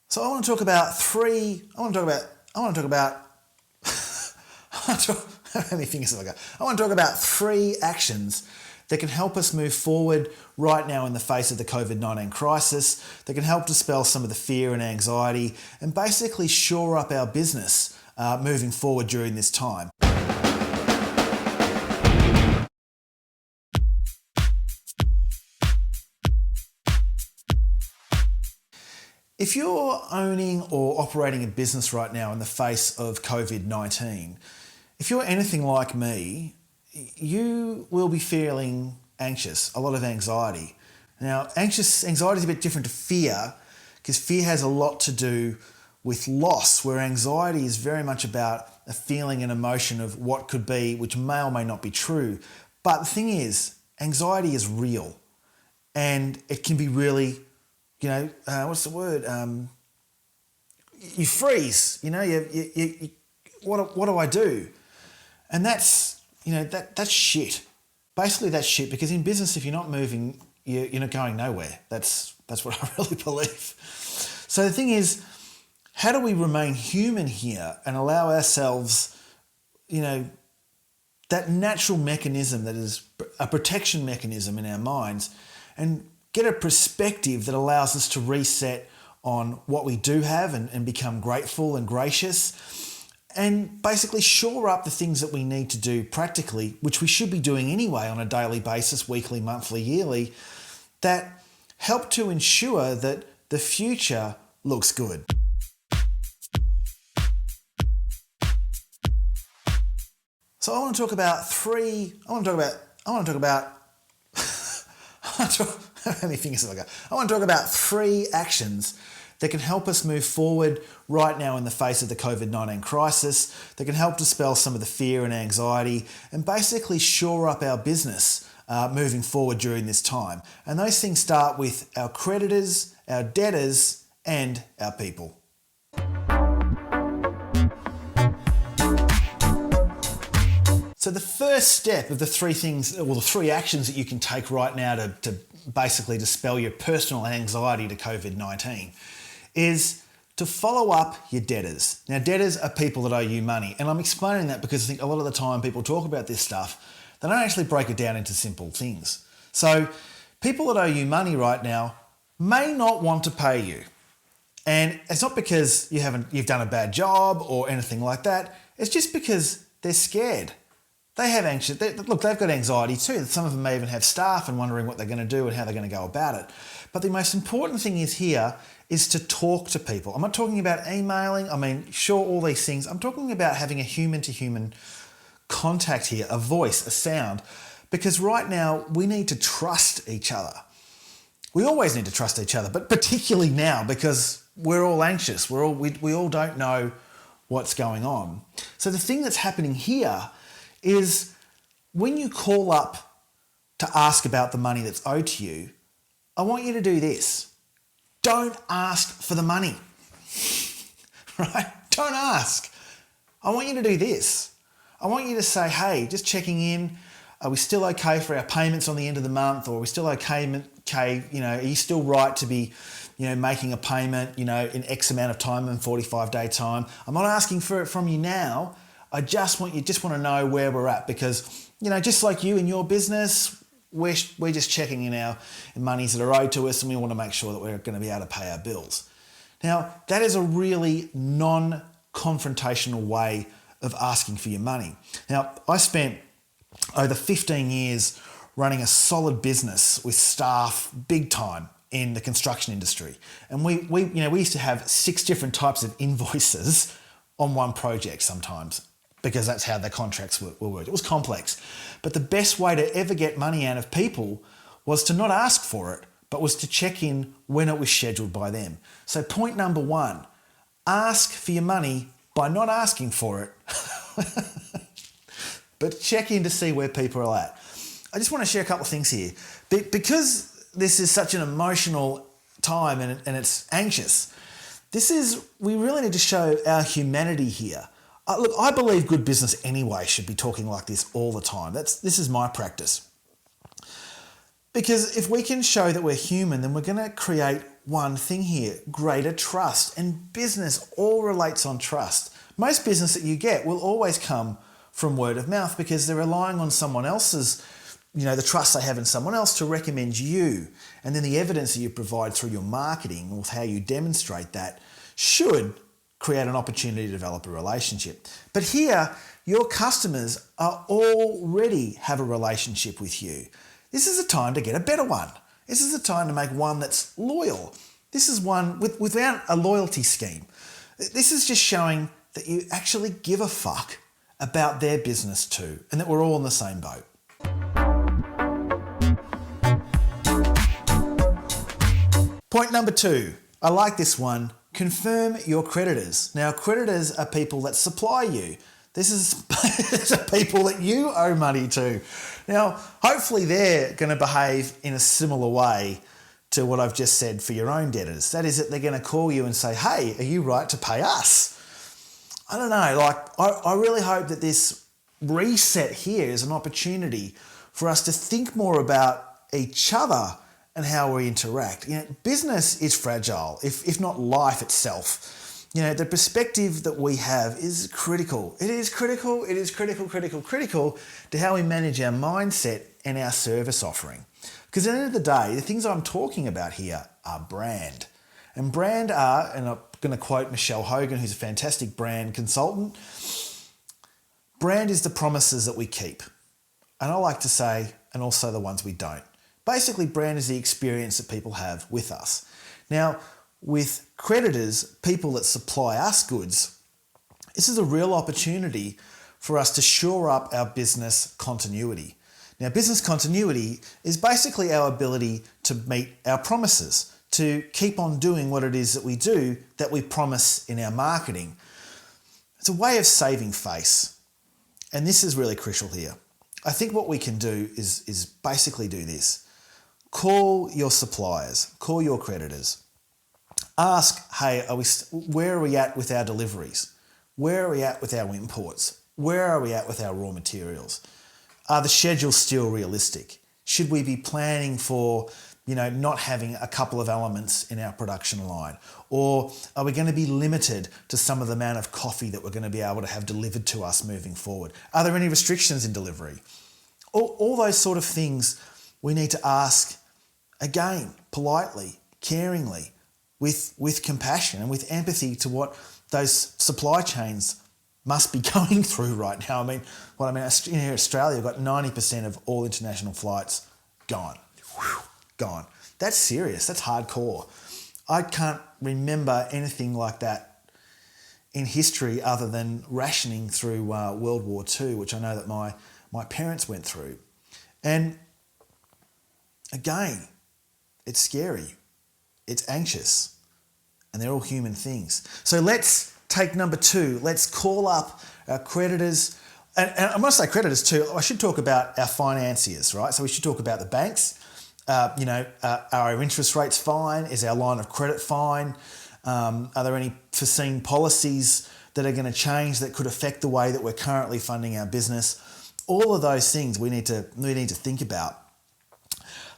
So I want to talk about three. I want to talk about. How many fingers have I got? I want to talk about 3 actions that can help us move forward right now in the face of the COVID-19 crisis, that can help dispel some of the fear and anxiety and basically shore up our business moving forward during this time. If you're owning or operating a business right now in the face of COVID-19, if you're anything like me, you will be feeling anxious, a lot of anxiety. Now, anxiety is a bit different to fear because fear has a lot to do with loss, where anxiety is very much about a feeling and emotion of what could be, which may or may not be true. But the thing is, anxiety is real and it can be really, what's the word? You freeze, what do I do? And that's shit. Basically that's shit, because in business, if you're not moving, you're not going nowhere. That's what I really believe. So the thing is, how do we remain human here and allow ourselves, that natural mechanism that is a protection mechanism in our minds, and get a perspective that allows us to reset on what we do have and become grateful and gracious, and basically shore up the things that we need to do practically, which we should be doing anyway on a daily basis, weekly, monthly, yearly, that help to ensure that the future looks good. So I want to talk about how many fingers have I got? I want to talk about 3 actions that can help us move forward right now in the face of the COVID-19 crisis, that can help dispel some of the fear and anxiety and basically shore up our business moving forward during this time. And those things start with our creditors, our debtors, and our people. So the first step of the 3 things, or the 3 actions that you can take right now to basically dispel your personal anxiety to COVID-19 is to follow up your debtors. Now, debtors are people that owe you money. And I'm explaining that because I think a lot of the time people talk about this stuff, they don't actually break it down into simple things. So people that owe you money right now may not want to pay you. And it's not because you've done a bad job or anything like that. It's just because they're scared. They've got anxiety too. Some of them may even have staff and wondering what they're going to do and how they're going to go about it. But the most important thing is to talk to people. I'm not talking about emailing. Sure, all these things. I'm talking about having a human-to-human contact here, a voice, a sound, because right now we need to trust each other. We always need to trust each other, but particularly now because we're all anxious. We all don't know what's going on. So the thing that's happening here is when you call up to ask about the money that's owed to you, I want you to do this. Don't ask for the money, right? Don't ask. I want you to do this. I want you to say, hey, just checking in. Are we still okay for our payments on the end of the month? Or are we still okay? Are you still right to be, making a payment, in X amount of time, in 45-day time? I'm not asking for it from you now. I just want to know where we're at, because, just like you in your business, we're just checking in our monies that are owed to us, and we want to make sure that we're going to be able to pay our bills. Now, that is a really non-confrontational way of asking for your money. Now, I spent over 15 years running a solid business with staff, big time, in the construction industry. And we used to have 6 different types of invoices on one project sometimes, because that's how the contracts were worked. It was complex. But the best way to ever get money out of people was to not ask for it, but was to check in when it was scheduled by them. So point number 1, ask for your money by not asking for it, but check in to see where people are at. I just want to share a couple of things here. Because this is such an emotional time and it's anxious, we really need to show our humanity here. Look, I believe good business anyway should be talking like this all the time. This is my practice. Because if we can show that we're human, then we're going to create one thing here, greater trust. And business all relates on trust. Most business that you get will always come from word of mouth because they're relying on someone else's, the trust they have in someone else to recommend you. And then the evidence that you provide through your marketing or how you demonstrate that should create an opportunity to develop a relationship. But here, your customers are already have a relationship with you. This is a time to get a better one. This is a time to make one that's loyal. This is one without a loyalty scheme. This is just showing that you actually give a fuck about their business too, and that we're all in the same boat. Point number 2, I like this one. Confirm your creditors. Now, creditors are people that supply you. These are people that you owe money to. Now, hopefully they're going to behave in a similar way to what I've just said for your own debtors. That is that they're going to call you and say, hey, are you right to pay us? I don't know, I really hope that this reset here is an opportunity for us to think more about each other and how we interact. Business is fragile, if not life itself. The perspective that we have is critical. It is critical to how we manage our mindset and our service offering. Because at the end of the day, the things I'm talking about here are brand. And brand are, and I'm going to quote Michelle Hogan, who's a fantastic brand consultant, brand is the promises that we keep. And I like to say, and also the ones we don't. Basically, brand is the experience that people have with us. Now, with creditors, people that supply us goods, this is a real opportunity for us to shore up our business continuity. Now, business continuity is basically our ability to meet our promises, to keep on doing what it is that we do that we promise in our marketing. It's a way of saving face. And this is really crucial here. I think what we can do is basically do this. Call your suppliers, call your creditors. Ask, hey, where are we at with our deliveries? Where are we at with our imports? Where are we at with our raw materials? Are the schedules still realistic? Should we be planning for, not having a couple of elements in our production line? Or are we going to be limited to some of the amount of coffee that we're going to be able to have delivered to us moving forward? Are there any restrictions in delivery? All those sort of things we need to ask, again, politely, caringly, with compassion and with empathy to what those supply chains must be going through right now. Here in Australia, we've got 90% of all international flights gone. Gone. That's serious. That's hardcore. I can't remember anything like that in history other than rationing through World War II, which I know that my parents went through. And again, it's scary. It's anxious. And they're all human things. So let's take number 2. Let's call up our creditors. And I'm going to say creditors too. I should talk about our financiers, right? So we should talk about the banks. Are our interest rates fine? Is our line of credit fine? Are there any foreseen policies that are going to change that could affect the way that we're currently funding our business? All of those things we need to think about.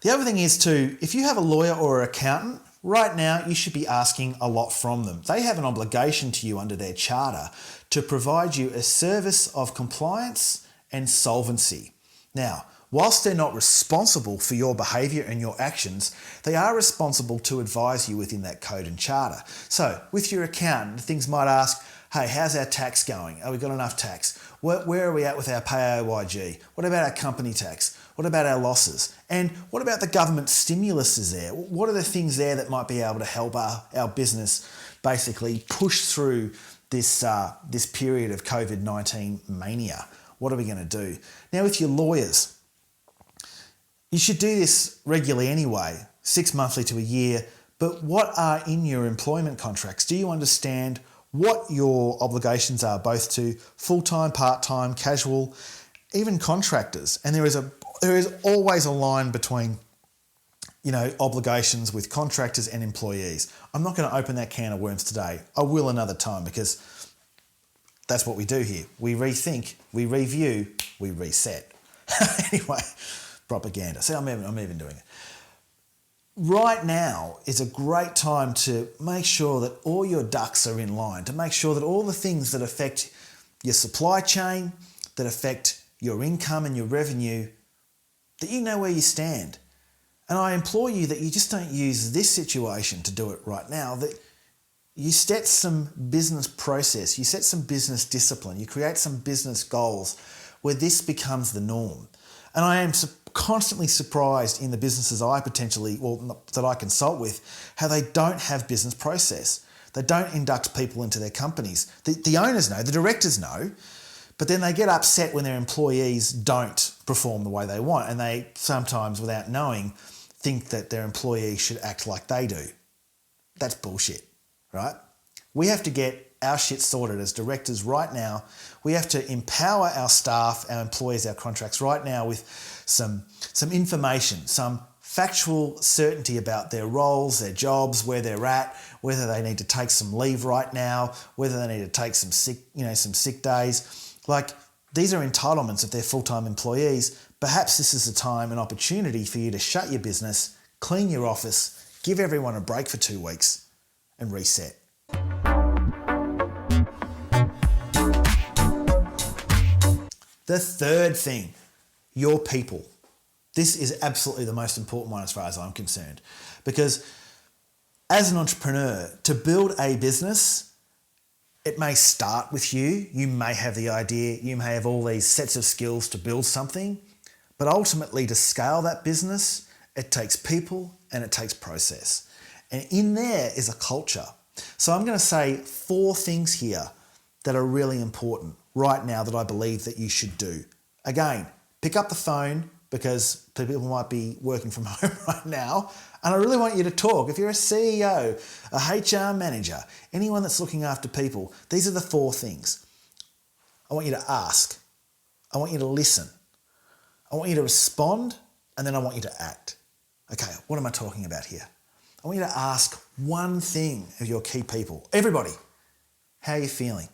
The other thing is too, if you have a lawyer or an accountant, right now you should be asking a lot from them. They have an obligation to you under their charter to provide you a service of compliance and solvency. Now, whilst they're not responsible for your behaviour and your actions, they are responsible to advise you within that code and charter. So with your accountant, things might ask, hey, how's our tax going? Have we got enough tax? Where are we at with our PAYG? What about our company tax? What about our losses? And what about the government stimulus is there? What are the things there that might be able to help our business basically push through this period of COVID-19 mania? What are we going to do? Now with your lawyers, you should do this regularly anyway, 6 monthly to a year, but what are in your employment contracts? Do you understand what your obligations are, both to full-time, part-time, casual, even contractors? And there is always a line between, obligations with contractors and employees. I'm not going to open that can of worms today. I will another time because that's what we do here. We rethink, we review, we reset. Anyway, propaganda. See, I'm even doing it. right now is a great time to make sure that all your ducks are in line, to make sure that all the things that affect your supply chain, that affect your income and your revenue, that you know where you stand. And I implore you that you just don't use this situation to do it right now, that you set some business process, you set some business discipline, you create some business goals where this becomes the norm. And I am constantly surprised in the businesses that I consult with, how they don't have business process. They don't induct people into their companies. The owners know, the directors know, but then they get upset when their employees don't perform the way they want, and they sometimes, without knowing, think that their employees should act like they do. That's bullshit, right? We have to get our shit sorted as directors right now. We have to empower our staff, our employees, our contracts right now with some information, some factual certainty about their roles, their jobs, where they're at, whether they need to take some leave right now, whether they need to take some sick days. Like, these are entitlements if they're full-time employees. Perhaps this is a time, an opportunity for you to shut your business, clean your office, give everyone a break for 2 weeks and reset. The third thing, your people. This is absolutely the most important one as far as I'm concerned, because as an entrepreneur, to build a business, it may start with you. You may have the idea, you may have all these sets of skills to build something, but ultimately to scale that business, it takes people and it takes process. And in there is a culture. So I'm going to say 4 things here that are really important right now that I believe that you should do. Again, pick up the phone because people might be working from home right now, and I really want you to talk. If you're a CEO, a HR manager, anyone that's looking after people, these are the 4 things. I want you to ask. I want you to listen. I want you to respond, and then I want you to act. Okay, what am I talking about here? I want you to ask one thing of your key people. Everybody, how are you feeling?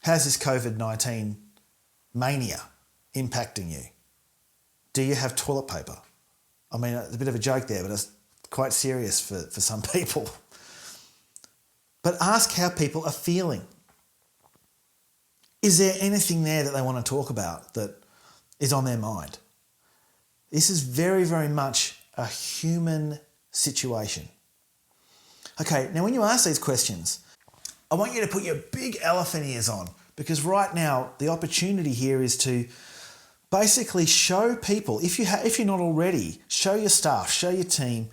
How's this COVID-19 mania impacting you? Do you have toilet paper? I mean, it's a bit of a joke there, but it's quite serious for some people. But ask how people are feeling. Is there anything there that they want to talk about that is on their mind? This is very, very much a human situation. Okay, now when you ask these questions, I want you to put your big elephant ears on, because right now the opportunity here is to basically show people, if you're not already, show your staff, show your team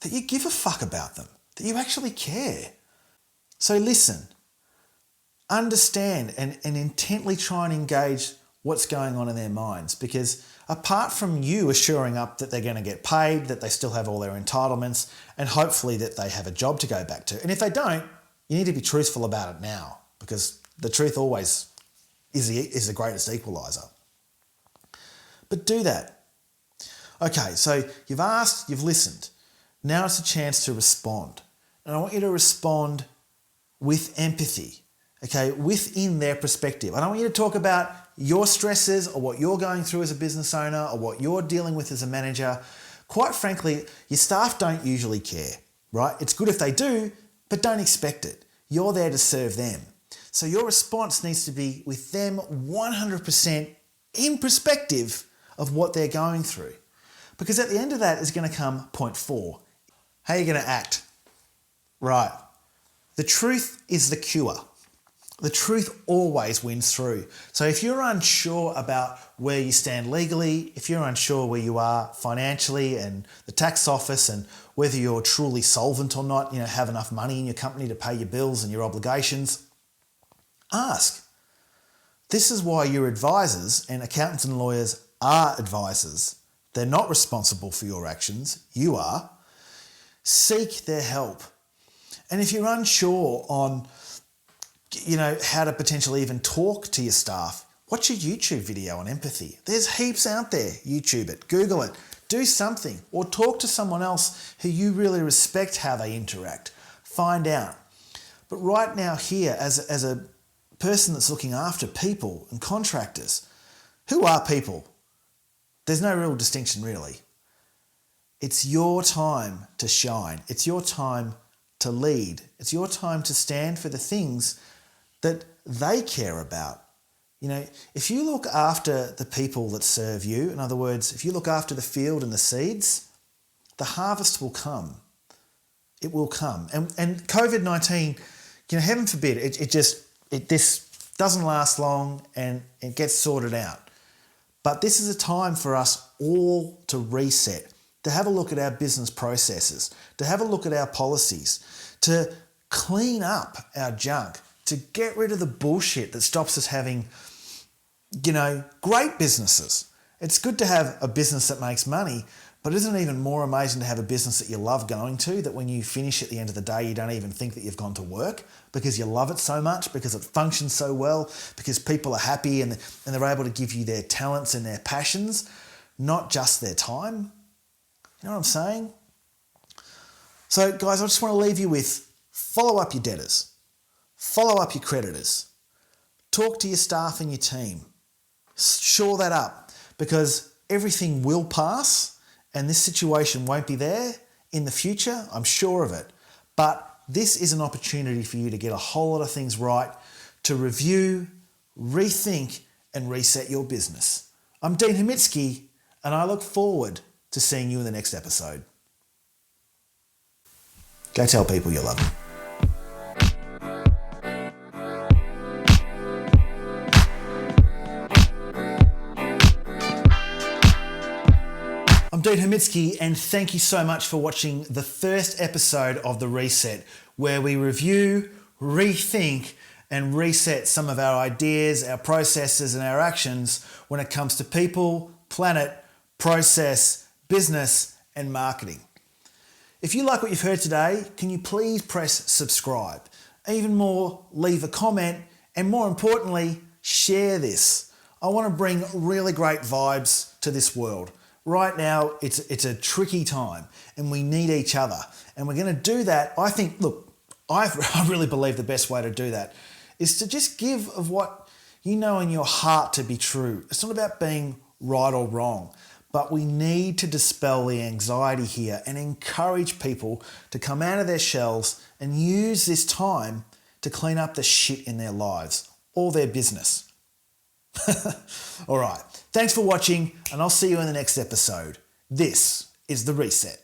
that you give a fuck about them, that you actually care. So listen, understand, and intently try and engage what's going on in their minds, because apart from you assuring up that they're going to get paid, that they still have all their entitlements, and hopefully that they have a job to go back to, and if they don't, you need to be truthful about it now, because the truth always is the greatest equalizer. But do that. Okay, so you've asked, you've listened. Now it's a chance to respond. And I want you to respond with empathy, okay, within their perspective. I don't want you to talk about your stresses or what you're going through as a business owner or what you're dealing with as a manager. Quite frankly, your staff don't usually care, right? It's good if they do, but don't expect it. You're there to serve them. So your response needs to be with them 100% in perspective of what they're going through. Because at the end of that is going to come point 4. How are you going to act? Right. The truth is the cure. The truth always wins through. So if you're unsure about where you stand legally, if you're unsure where you are financially and the tax office and whether you're truly solvent or not, have enough money in your company to pay your bills and your obligations, ask. This is why your advisors, and accountants and lawyers are advisors. They're not responsible for your actions. You are. Seek their help. And if you're unsure on how to potentially even talk to your staff, watch a YouTube video on empathy. There's heaps out there. YouTube it, Google it, do something, or talk to someone else who you really respect how they interact. Find out. But right now here, as a person that's looking after people and contractors, who are people? There's no real distinction really. It's your time to shine. It's your time to lead. It's your time to stand for the things that they care about. You know, if you look after the people that serve you, in other words, if you look after the field and the seeds, the harvest will come. It will come. And COVID-19, you know, heaven forbid, this doesn't last long and it gets sorted out. But this is a time for us all to reset, to have a look at our business processes, to have a look at our policies, to clean up our junk, to get rid of the bullshit that stops us having, you know, great businesses. It's good to have a business that makes money, but isn't it even more amazing to have a business that you love going to, that when you finish at the end of the day, you don't even think that you've gone to work because you love it so much, because it functions so well, because people are happy and they're able to give you their talents and their passions, not just their time. You know what I'm saying? So guys, I just want to leave you with follow up your debtors, follow up your creditors, talk to your staff and your team, shore that up, because everything will pass and this situation won't be there in the future, I'm sure of it. But this is an opportunity for you to get a whole lot of things right, to review, rethink and reset your business. I'm Dean Homicki and I look forward to seeing you in the next episode. Go tell people you love them. I'm Dean Homicki and thank you so much for watching the first episode of The Reset, where we review, rethink and reset some of our ideas, our processes and our actions when it comes to people, planet, process, business and marketing. If you like what you've heard today, can you please press subscribe? Even more, leave a comment and more importantly, share this. I want to bring really great vibes to this world. Right now, it's a tricky time and we need each other. And we're going to do that. I think, look, I really believe the best way to do that is to just give of what you know in your heart to be true. It's not about being right or wrong, but we need to dispel the anxiety here and encourage people to come out of their shells and use this time to clean up the shit in their lives or their business. All right. Thanks for watching and I'll see you in the next episode. This is The Reset.